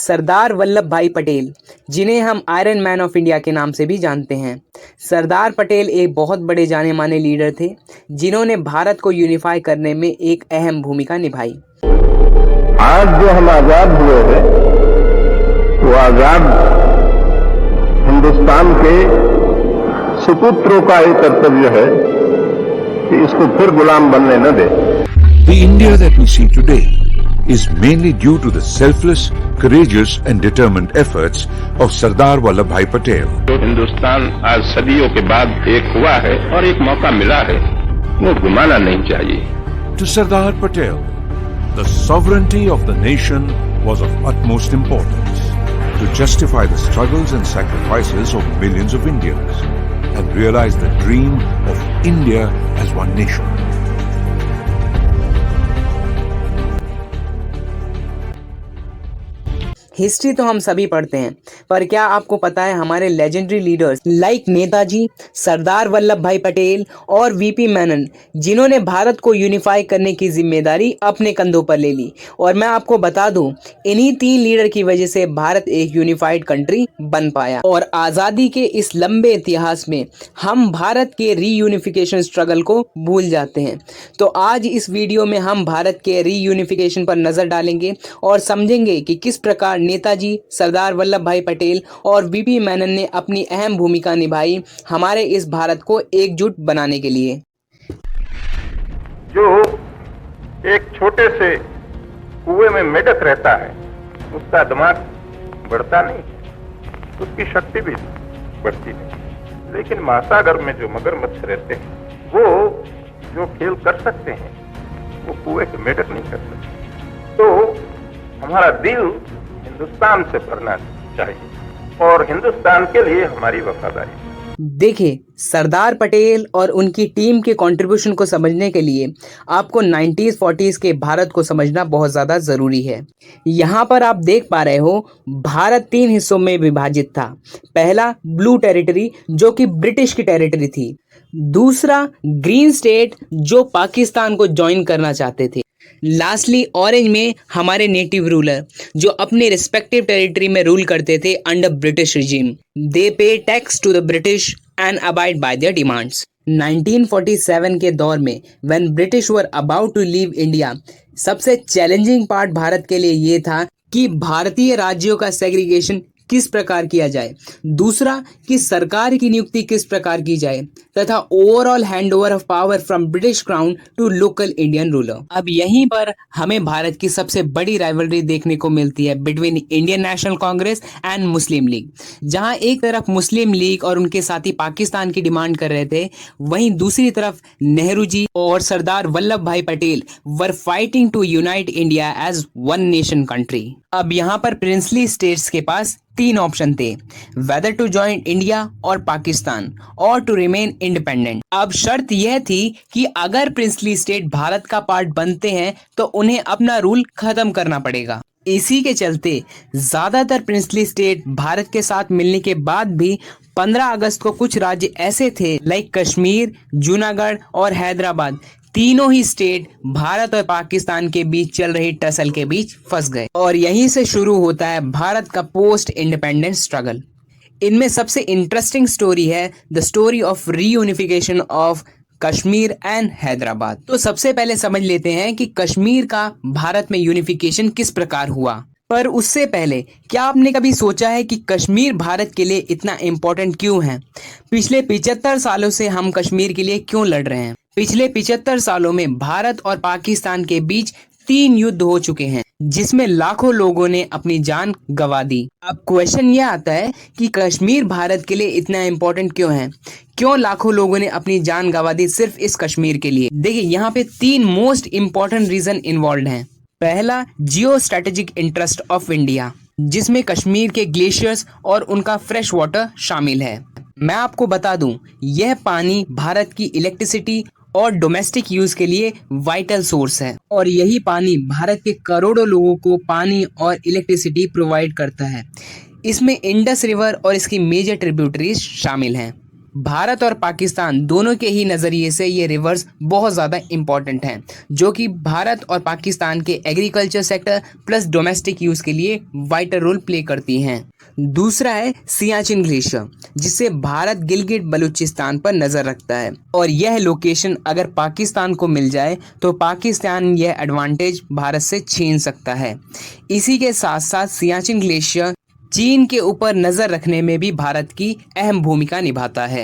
सरदार Vallabhbhai Patel, जिन्हें हम iron man of India के नाम से भी जानते हैं। सरदार पटेल एक बहुत बड़े जाने माने लीडर थे, जिन्होंने भारत को यूनिफाई करने में एक अहम भूमिका निभाई। आज जो हम आजाद हुए हैं, वो आजाद हिंदुस्तान के सुपुत्रों का एक कर्तव्य है कि इसको फिर गुलाम बनने न दे। The India that we see today is mainly due to the selfless, courageous and determined efforts of Sardar Vallabhbhai Patel. जो हिंदुस्तान आज सदियों के बाद एक हुआ है और एक मौका मिला है, वो घुमाना नहीं चाहिए। To Sardar Patel, the sovereignty of the nation was of utmost importance to justify the struggles and sacrifices of millions of Indians and realize the dream of India as one nation. History तो हम सभी पढ़ते हैं, पर क्या आपको पता है हमारे लेजेंडरी लीडर्स लाइक नेताजी, सरदार वल्लभ भाई पटेल और वीपी मेनन, जिन्होंने भारत को यूनिफाई करने की जिम्मेदारी अपने कंधों पर ले ली। और मैं आपको बता दूं, इन्हीं 3 लीडर की वजह से भारत एक यूनिफाइड कंट्री बन पाया। और आज़ादी के इस लंबे इतिहास में हम भारत के रीयूनिफिकेशन स्ट्रगल को भूल जाते हैं। तो आज इस वीडियो में हम भारत के रीयूनिफिकेशन पर नज़र डालेंगे और समझेंगे कि किस प्रकार नेताजी, सरदार वल्लभ भाई पटेल और वीपी मेनन ने अपनी अहम भूमिका निभाई हमारे इस भारत को एकजुट बनाने के लिए। जो एक छोटे से कुएं में मेढक रहता है, उसका दिमाग बढ़ता नहीं, उसकी शक्ति भी बढ़ती नहीं। लेकिन महासागर में जो मगरमच्छ रहते हैं, वो जो खेल कर सकते हैं, वो कुएं के मेढक नहीं कर सकते। तो हमारा दिल हिंदुस्तान से भरना चाहिए और हिंदुस्तान के लिए हमारी वफादारी। देखिए, सरदार पटेल और उनकी टीम के कंट्रीब्यूशन को समझने के लिए आपको 90s 40s के भारत को समझना बहुत ज़्यादा ज़रूरी है। यहाँ पर आप देख पा रहे हो, भारत 3 हिस्सों में विभाजित था। पहला ब्लू टेरिटरी, जो कि ब्रिटिश की टेरिटरी थी। दूसरा ग्रीन स्टेट, जो पाकिस्तान को ज्वाइन करना चाहते थे। लास्टली ऑरेंज में हमारे नेटिव रूलर, जो अपने रिस्पेक्टिव टेरिटरी में रूल करते थे under British regime. They pay tax to the British and abide by their demands. 1947 के दौर में when British were about to leave India, सबसे चैलेंजिंग पार्ट भारत के लिए ये था कि भारतीय राज्यों का सेग्रीगेशन किस प्रकार किया जाए, दूसरा कि सरकार की नियुक्ति किस प्रकार की जाए, तथा overall handover of power from British crown to local Indian ruler. अब यहीं पर हमें भारत की सबसे बड़ी राइवलरी देखने को मिलती है between Indian national Congress and Muslim league, जहां एक तरफ मुस्लिम लीग और उनके साथी पाकिस्तान की डिमांड कर रहे थे, वहीं दूसरी तरफ नेहरू जी और Sardar Vallabhbhai Patel were fighting to unite India as one nation country. अब यहाँ पर प्रिंसली स्टेट्स के पास 3 ऑप्शन थे, वेदर टू ज्वाइन इंडिया और पाकिस्तान और टू रिमेन इंडिपेंडेंट। अब शर्त यह थी कि अगर प्रिंसली स्टेट भारत का पार्ट बनते हैं तो उन्हें अपना रूल खत्म करना पड़ेगा। इसी के चलते ज्यादातर प्रिंसली स्टेट भारत के साथ मिलने के बाद भी 15 अगस्त को कुछ राज्य ऐसे थे लाइक कश्मीर, जूनागढ़ और हैदराबाद, तीनों ही स्टेट भारत और पाकिस्तान के बीच चल रही टसल के बीच फंस गए। और यहीं से शुरू होता है भारत का पोस्ट इंडिपेंडेंस स्ट्रगल। इनमें सबसे इंटरेस्टिंग स्टोरी है the story of reunification of Kashmir and Hyderabad. तो सबसे पहले समझ लेते हैं कि कश्मीर का भारत में यूनिफिकेशन किस प्रकार हुआ। पर उससे पहले क्या आपने कभी सोचा है कि कश्मीर भारत के लिए इतना इम्पोर्टेंट क्यों है? पिछले 75 सालों से हम कश्मीर के लिए क्यों लड़ रहे हैं? पिछले 75 सालों में भारत और पाकिस्तान के बीच 3 युद्ध हो चुके हैं, जिसमें लाखों लोगों ने अपनी जान गंवा दी। अब क्वेश्चन ये आता है कि कश्मीर भारत के लिए इतना इम्पोर्टेंट क्यों है? क्यों लाखों लोगों ने अपनी जान गंवा दी सिर्फ इस कश्मीर के लिए? देखिए, यहाँ पे 3 मोस्ट इम्पोर्टेंट रीजन इन्वॉल्व हैं। पहला, geo strategic interest of India, जिसमें कश्मीर के ग्लेशियर्स और उनका फ्रेश वाटर शामिल है। मैं आपको बता दूं, यह पानी भारत की इलेक्ट्रिसिटी और डोमेस्टिक यूज के लिए वाइटल सोर्स है, और यही पानी भारत के करोड़ों लोगों को पानी और इलेक्ट्रिसिटी प्रोवाइड करता है। इसमें इंडस रिवर और इसकी मेजर ट्रिब्यूटरीज शामिल हैं। भारत और पाकिस्तान दोनों के ही नज़रिए से ये रिवर्स बहुत ज़्यादा इम्पॉर्टेंट हैं, जो कि भारत और पाकिस्तान के agriculture sector plus domestic use के लिए वाइटल रोल प्ले करती हैं। दूसरा है सियाचिन ग्लेशियर, जिससे भारत गिलगिट बलूचिस्तान पर नज़र रखता है, और यह लोकेशन अगर पाकिस्तान को मिल जाए तो पाकिस्तान यह एडवांटेज भारत से छीन सकता है। इसी के साथ साथ सियाचिन ग्लेशियर चीन के ऊपर नजर रखने में भी भारत की अहम भूमिका निभाता है।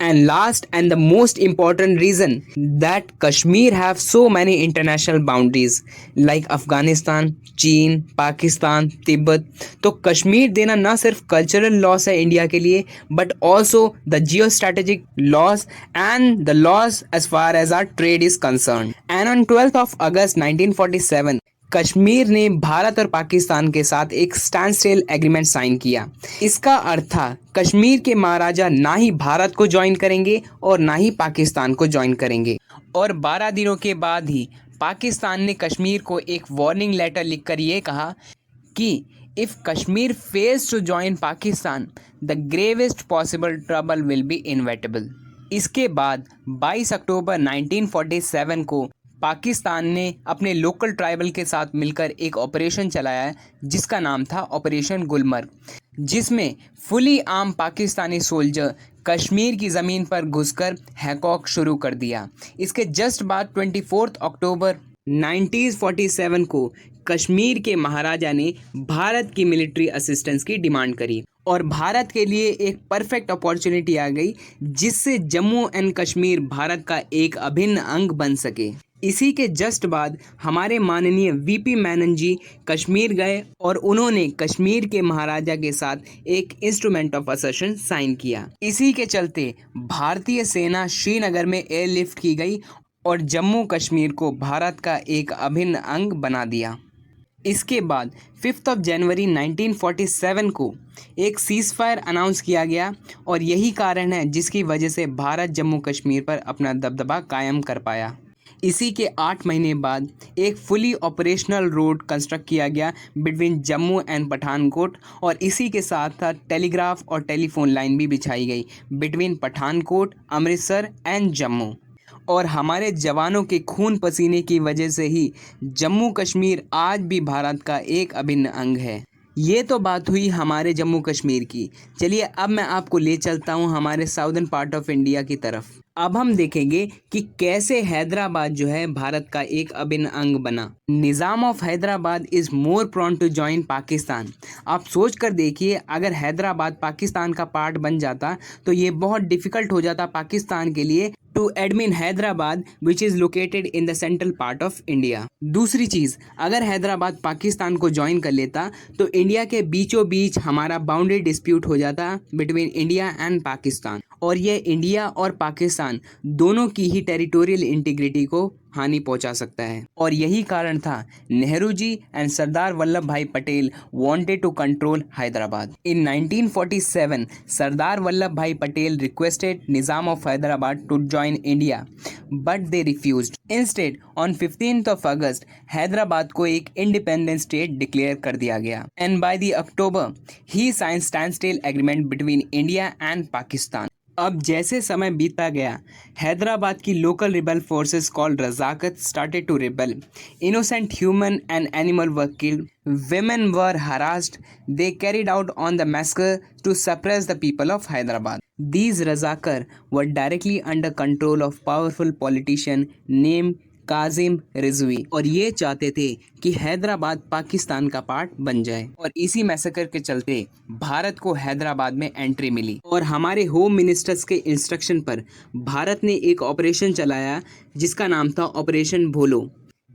And last and the most important reason that Kashmir have so many international boundaries like Afghanistan, चीन, पाकिस्तान, तिब्बत। तो कश्मीर देना ना सिर्फ कल्चरल लॉस है इंडिया के लिए, but also the geo strategic loss and the loss as far as our trade is concern. And on 12 August 1947 Kashmir ने भारत और पाकिस्तान के साथ एक स्टैंड स्टिल एग्रीमेंट साइन किया। इसका अर्थ था कश्मीर के महाराजा ना ही भारत को ज्वाइन करेंगे और ना ही पाकिस्तान को ज्वाइन करेंगे। और 12 दिनों के बाद ही पाकिस्तान ने कश्मीर को एक वार्निंग लेटर लिखकर ये कहा कि if Kashmir fails to join Pakistan the gravest possible trouble will be inevitable. इसके बाद 22 अक्टूबर 1947 को पाकिस्तान ने अपने लोकल ट्राइबल के साथ मिलकर एक ऑपरेशन चलाया जिसका नाम था ऑपरेशन गुलमर्ग, जिसमें fully arm Pakistani soldier Kashmir की ज़मीन पर घुसकर हैकॉक शुरू कर दिया। इसके जस्ट बाद 24 अक्टूबर 1947 को कश्मीर के महाराजा ने भारत की मिलिट्री असिस्टेंस की डिमांड करी और भारत के लिए एक परफेक्ट अपॉर्चुनिटी आ गई जिससे जम्मू एंड कश्मीर भारत का एक अभिन्न अंग बन सके। इसी के जस्ट बाद हमारे माननीय वीपी मेनन जी कश्मीर गए और उन्होंने कश्मीर के महाराजा के साथ एक इंस्ट्रूमेंट ऑफ असर्शन साइन किया। इसी के चलते भारतीय सेना श्रीनगर में एयरलिफ्ट की गई और जम्मू कश्मीर को भारत का एक अभिन्न अंग बना दिया। इसके बाद 5 जनवरी 1947 को एक सीज़फायर अनाउंस किया गया और यही कारण है जिसकी वजह से भारत जम्मू कश्मीर पर अपना दबदबा कायम कर पाया। इसी के 8 महीने बाद एक फुली ऑपरेशनल रोड कंस्ट्रक्ट किया गया बिटवीन जम्मू एंड पठानकोट और इसी के साथ साथ टेलीग्राफ और टेलीफोन लाइन भी बिछाई गई बिटवीन पठानकोट, अमृतसर एंड जम्मू। और हमारे जवानों के खून पसीने की वजह से ही जम्मू कश्मीर आज भी भारत का एक अभिन्न अंग है। ये तो बात हुई हमारे जम्मू कश्मीर की। चलिए अब मैं आपको ले चलता हूँ हमारे साउदर्न पार्ट ऑफ इंडिया की तरफ। अब हम देखेंगे कि कैसे हैदराबाद जो है भारत का एक अभिन्न अंग बना। Nizam of Hyderabad is more prone to join Pakistan. आप सोच कर देखिए, अगर हैदराबाद पाकिस्तान का पार्ट बन जाता तो ये बहुत डिफ़िकल्ट हो जाता पाकिस्तान के लिए to admit Hyderabad which is located in the central part of India. दूसरी चीज़, अगर हैदराबाद पाकिस्तान को ज्वाइन कर लेता तो इंडिया के बीचों बीच हमारा बाउंड्री डिस्प्यूट हो जाता बिटवीन इंडिया एंड पाकिस्तान और ये इंडिया और पाकिस्तान दोनों की ही टेरिटोरियल इंटीग्रिटी को हानि पहुंचा सकता है। और यही कारण था Nehru ji and Sardar Vallabhbhai Patel wanted to control Hyderabad. In 1947 Sardar Vallabhbhai Patel requested Nizam of Hyderabad to join India but they refused. Instead on 15 अगस्त हैदराबाद को एक इंडिपेंडेंट स्टेट डिक्लेयर कर दिया गया एंड बाय द अक्टूबर ही sign standstill agreement between India and Pakistan. अब जैसे समय बीतता गया, हैदराबाद की local rebel forces called Razakar started to rebel. Innocent human and animal were killed, women were harassed, they carried out on the massacre to suppress the people of Hyderabad. These Razakar were directly under control of powerful politician named Kazim Rizvi और ये चाहते थे कि हैदराबाद पाकिस्तान का part बन जाए और इसी मैसेकर के चलते भारत को हैदराबाद में एंट्री मिली और हमारे होम मिनिस्टर्स के इंस्ट्रक्शन पर भारत ने एक ऑपरेशन चलाया जिसका नाम था ऑपरेशन भोलो।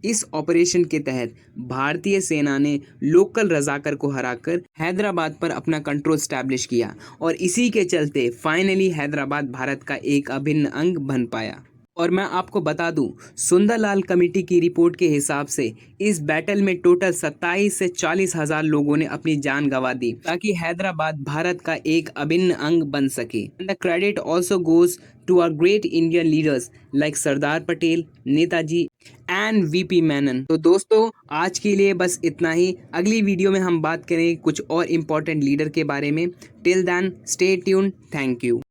इस ऑपरेशन के तहत भारतीय सेना ने लोकल रजाकर को हराकर हैदराबाद पर अपना कंट्रोल स्टैब्लिश किया और इसी के चलते फाइनली हैदराबाद भारत का एक अभिन्न अंग बन पाया। और मैं आपको बता दूं, सुंदरलाल कमेटी की रिपोर्ट के हिसाब से इस बैटल में टोटल 27 से 40 हज़ार लोगों ने अपनी जान गंवा दी ताकि हैदराबाद भारत का एक अभिन्न अंग बन सके। And the credit also goes to our great Indian leaders like Sardar Patel, Netaji and VP Menon. तो दोस्तों आज के लिए बस इतना ही। अगली वीडियो में हम बात करेंगे कुछ और इम्पोर्टेंट लीडर के बारे में। Till then stay tuned. Thank you.